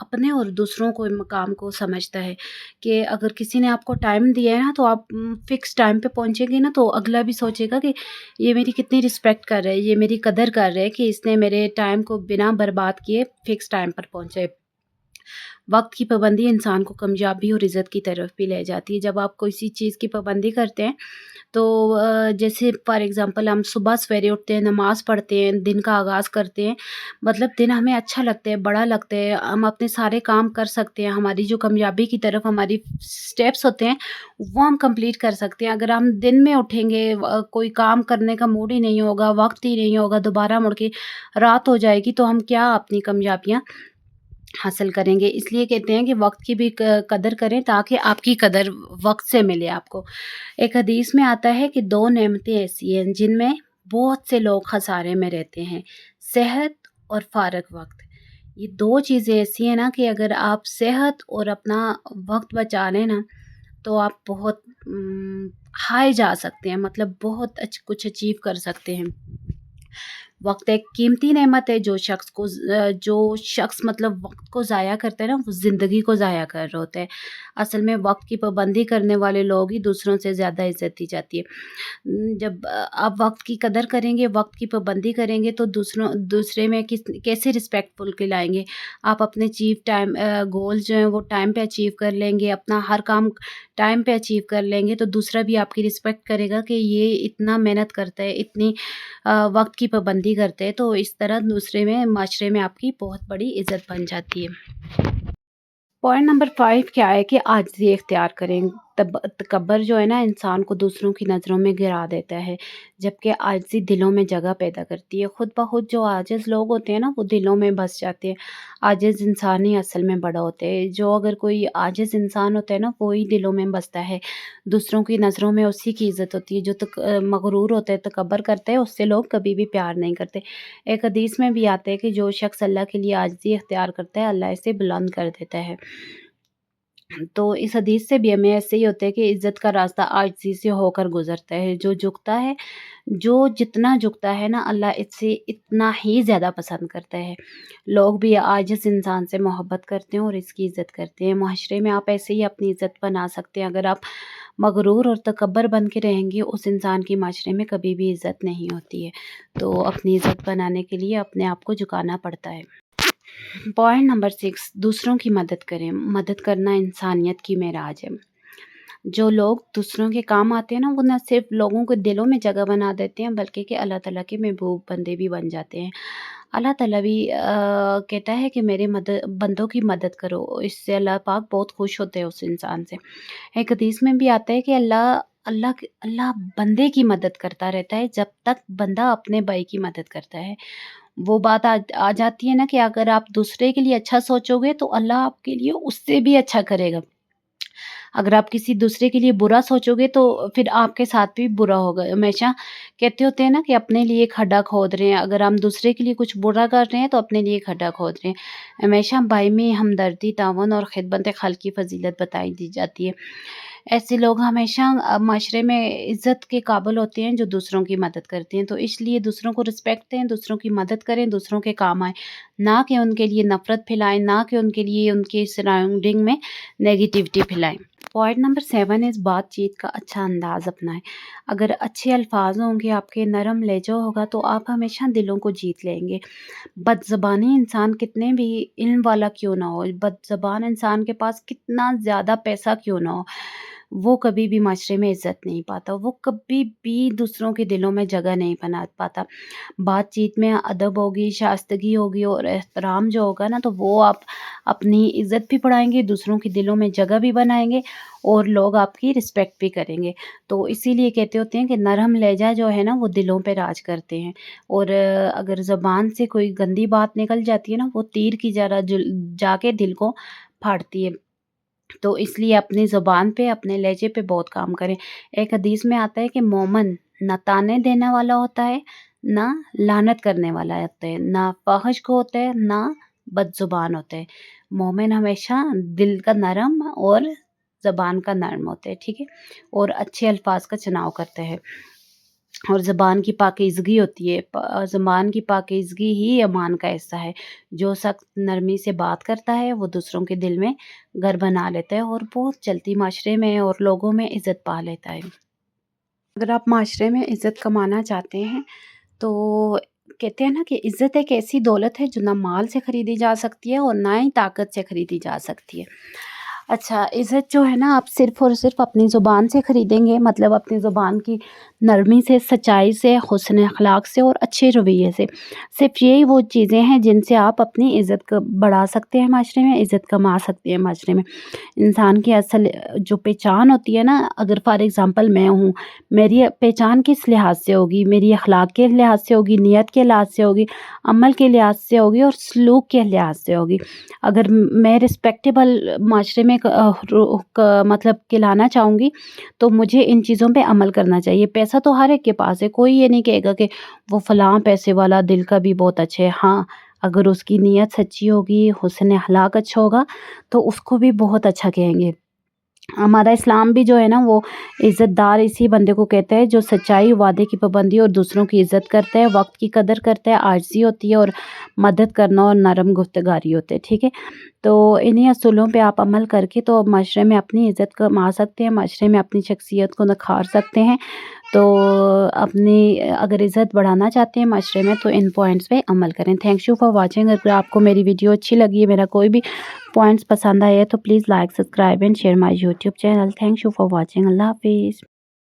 اپنے اور دوسروں کو مقام کو سمجھتا ہے کہ اگر کسی نے آپ کو ٹائم دیا ہے نا تو آپ فکس ٹائم پہ پہنچیں گے نا تو اگلا بھی سوچے گا کہ یہ میری کتنی رسپیکٹ کر رہے، یہ میری قدر کر رہے کہ اس نے میرے ٹائم کو بنا برباد کیے فکس ٹائم پر پہنچے۔ وقت کی پابندی انسان کو کامیابی اور عزت کی طرف بھی لے جاتی ہے۔ جب آپ کسی چیز کی پابندی کرتے ہیں تو جیسے فار ایگزامپل ہم صبح سویرے اٹھتے ہیں، نماز پڑھتے ہیں، دن کا آغاز کرتے ہیں، مطلب دن ہمیں اچھا لگتا ہے، بڑا لگتا ہے، ہم اپنے سارے کام کر سکتے ہیں، ہماری جو کامیابی کی طرف ہماری سٹیپس ہوتے ہیں وہ ہم کمپلیٹ کر سکتے ہیں۔ اگر ہم دن میں اٹھیں گے، کوئی کام کرنے کا موڈ ہی نہیں ہوگا، وقت ہی نہیں ہوگا، دوبارہ مڑ کے رات ہو جائے گی تو ہم کیا اپنی کامیابیاں حاصل کریں گے۔ اس لیے کہتے ہیں کہ وقت کی بھی قدر کریں تاکہ آپ کی قدر وقت سے ملے آپ کو۔ ایک حدیث میں آتا ہے کہ دو نعمتیں ایسی ہیں جن میں بہت سے لوگ خسارے میں رہتے ہیں، صحت اور فارغ وقت۔ یہ دو چیزیں ایسی ہیں نا کہ اگر آپ صحت اور اپنا وقت بچا لیں نا تو آپ بہت ہائی جا سکتے ہیں، مطلب بہت کچھ اچیو کر سکتے ہیں۔ وقت ایک قیمتی نعمت ہے، جو شخص مطلب وقت کو ضائع کرتا ہے نا وہ زندگی کو ضائع کر رہا ہوتا ہے۔ اصل میں وقت کی پابندی کرنے والے لوگ ہی دوسروں سے زیادہ عزت دی جاتی ہے۔ جب آپ وقت کی قدر کریں گے، وقت کی پابندی کریں گے تو دوسرے میں کیسے رسپیکٹ فل کھلائیں گے۔ آپ اپنے گول جو ہیں وہ ٹائم پہ اچیو کر لیں گے، اپنا ہر کام ٹائم پہ اچیو کر لیں گے تو دوسرا بھی آپ کی رسپیکٹ کرے گا کہ یہ اتنا محنت کرتا ہے، اتنی وقت کی پابندی کرتے ہیں، تو اس طرح معاشرے میں آپ کی بہت بڑی عزت بن جاتی ہے۔ پوائنٹ نمبر 5 کیا ہے کہ عاجزی اختیار کریں۔ تکبر جو ہے نا انسان کو دوسروں کی نظروں میں گرا دیتا ہے، جبکہ عاجزی دلوں میں جگہ پیدا کرتی ہے۔ خود بخود جو عاجز لوگ ہوتے ہیں نا وہ دلوں میں بس جاتے ہیں۔ عاجز انسان ہی اصل میں بڑا ہوتا ہے۔ جو اگر کوئی عاجز انسان ہوتا ہے نا وہی دلوں میں بستا ہے، دوسروں کی نظروں میں اسی کی عزت ہوتی ہے۔ جو مغرور ہوتا ہے، تکبر کرتا ہے، اس سے لوگ کبھی بھی پیار نہیں کرتے۔ ایک حدیث میں بھی آتا ہے کہ جو شخص اللہ کے لیے عاجزی اختیار کرتا ہے اللہ اسے بلند کر دیتا ہے۔ تو اس حدیث سے بھی ہمیں ایسے ہی ہوتا ہے کہ عزت کا راستہ عاجزی سے ہو کر گزرتا ہے۔ جو جتنا جھکتا ہے نا اللہ اس سے اتنا ہی زیادہ پسند کرتا ہے۔ لوگ بھی عاجز انسان سے محبت کرتے ہیں اور اس کی عزت کرتے ہیں۔ معاشرے میں آپ ایسے ہی اپنی عزت بنا سکتے ہیں۔ اگر آپ مغرور اور تکبر بن کے رہیں گے اس انسان کی معاشرے میں کبھی بھی عزت نہیں ہوتی ہے۔ تو اپنی عزت بنانے کے لیے اپنے آپ کو جھکانا پڑتا ہے۔ پوائنٹ نمبر 6 دوسروں کی مدد کریں۔ مدد کرنا انسانیت کی معراج ہے۔ جو لوگ دوسروں کے کام آتے ہیں نا وہ نہ صرف لوگوں کے دلوں میں جگہ بنا دیتے ہیں بلکہ کہ اللہ تعالیٰ کے محبوب بندے بھی بن جاتے ہیں۔ اللہ تعالیٰ بھی کہتا ہے کہ میرے بندوں کی مدد کرو، اس سے اللہ پاک بہت خوش ہوتے ہیں اس انسان سے۔ ایک حدیث میں بھی آتا ہے کہ اللہ بندے کی مدد کرتا رہتا ہے جب تک بندہ اپنے بھائی کی مدد کرتا ہے۔ وہ بات آ جاتی ہے نا کہ اگر آپ دوسرے کے لیے اچھا سوچو گے تو اللہ آپ کے لیے اس سے بھی اچھا کرے گا۔ اگر آپ کسی دوسرے کے لیے برا سوچو گے تو پھر آپ کے ساتھ بھی برا ہوگا۔ ہمیشہ کہتے ہوتے ہیں نا کہ اپنے لیے کھڈا کھود رہے ہیں، اگر ہم دوسرے کے لیے کچھ برا کر رہے ہیں تو اپنے لیے کھڈا کھود رہے ہیں۔ ہمیشہ بھائی میں ہمدردی، تعاون اور خدمت خلق کی فضیلت بتائی دی جاتی ہے۔ ایسے لوگ ہمیشہ معاشرے میں عزت کے قابل ہوتے ہیں جو دوسروں کی مدد کرتے ہیں۔ تو اس لیے دوسروں کو رسپیکٹ دیں، دوسروں کی مدد کریں، دوسروں کے کام آئیں، نہ کہ ان کے لیے نفرت پھیلائیں، نہ کہ ان کے لیے ان کے سراؤنڈنگ میں نیگیٹیوٹی پھیلائیں۔ پوائنٹ نمبر 7 اس بات چیت کا اچھا انداز اپنائیں۔ اگر اچھے الفاظ ہوں گے، آپ کے نرم لہجہ ہوگا تو آپ ہمیشہ دلوں کو جیت لیں گے۔ بد زبانی انسان کتنے بھی علم والا کیوں نہ ہو، بد زبان انسان کے پاس کتنا زیادہ پیسہ کیوں نہ ہو، وہ کبھی بھی معاشرے میں عزت نہیں پاتا، وہ کبھی بھی دوسروں کے دلوں میں جگہ نہیں بنا پاتا۔ بات چیت میں ادب ہوگی، شائستگی ہوگی اور احترام جو ہوگا نا تو وہ آپ اپنی عزت بھی بڑھائیں گے، دوسروں کے دلوں میں جگہ بھی بنائیں گے اور لوگ آپ کی رسپیکٹ بھی کریں گے۔ تو اسی لیے کہتے ہوتے ہیں کہ نرم لہجہ جو ہے نا وہ دلوں پہ راج کرتے ہیں، اور اگر زبان سے کوئی گندی بات نکل جاتی ہے نا وہ تیر کی طرح جا کے دل کو پھاڑتی ہے۔ تو اس لیے اپنی زبان پہ، اپنے لہجے پہ بہت کام کریں۔ ایک حدیث میں آتا ہے کہ مومن نہ تانے دینے والا ہوتا ہے، نہ لعنت کرنے والا ہوتا ہے، نہ فاحش کو ہوتا ہے، نہ بد زبان ہوتا ہے۔ مومن ہمیشہ دل کا نرم اور زبان کا نرم ہوتا ہے، ٹھیک ہے، اور اچھے الفاظ کا چناؤ کرتا ہے۔ اور زبان کی پاکیزگی ہوتی ہے، زبان کی پاکیزگی ہی ایمان کا حصہ ہے۔ جو سخت نرمی سے بات کرتا ہے وہ دوسروں کے دل میں گھر بنا لیتا ہے اور بہت جلدی معاشرے میں اور لوگوں میں عزت پا لیتا ہے۔ اگر آپ معاشرے میں عزت کمانا چاہتے ہیں تو کہتے ہیں نا کہ عزت ایک ایسی دولت ہے جو نہ مال سے خریدی جا سکتی ہے اور نہ ہی طاقت سے خریدی جا سکتی ہے۔ اچھا، عزت جو ہے نا آپ صرف اور صرف اپنی زبان سے خریدیں گے، مطلب اپنی زبان کی نرمی سے، سچائی سے، حسن اخلاق سے اور اچھے رویے سے۔ صرف یہی وہ چیزیں ہیں جن سے آپ اپنی عزت کو بڑھا سکتے ہیں معاشرے میں، عزت کما سکتے ہیں معاشرے میں۔ انسان کی اصل جو پہچان ہوتی ہے نا، اگر فار ایگزامپل میں ہوں، میری پہچان کس لحاظ سے ہوگی؟ میری اخلاق کے لحاظ سے ہوگی، نیت کے لحاظ سے ہوگی، عمل کے لحاظ سے ہوگی اور سلوک کے لحاظ سے ہوگی۔ اگر میں رسپیکٹیبل معاشرے میں مطلب کہلانا چاہوں گی تو مجھے ان چیزوں پہ عمل کرنا چاہیے۔ پیسہ تو ہر ایک کے پاس ہے، کوئی یہ نہیں کہے گا کہ وہ فلاں پیسے والا دل کا بھی بہت اچھا ہے۔ ہاں، اگر اس کی نیت سچی ہوگی، حسن اخلاق اچھا ہوگا تو اس کو بھی بہت اچھا کہیں گے۔ ہمارا اسلام بھی جو ہے نا وہ عزت دار اسی بندے کو کہتا ہے جو سچائی، وعدے کی پابندی اور دوسروں کی عزت کرتا ہے، وقت کی قدر کرتا ہے، عاجزی ہوتی ہے اور مدد کرنا اور نرم گفتگاری ہوتے ہے، ٹھیک ہے۔ تو انہی اصولوں پہ آپ عمل کر کے تو معاشرے میں اپنی عزت کما سکتے ہیں، معاشرے میں اپنی شخصیت کو نکھار سکتے ہیں۔ تو اپنی اگر عزت بڑھانا چاہتے ہیں معاشرے میں تو ان پوائنٹس پہ عمل کریں۔ Thank you for watching. اگر آپ کو میری ویڈیو اچھی لگی ہے، میرا کوئی بھی پوائنٹس پسند آئے تو please like, subscribe and share my YouTube channel. Thank you for watching. اللہ حافظ۔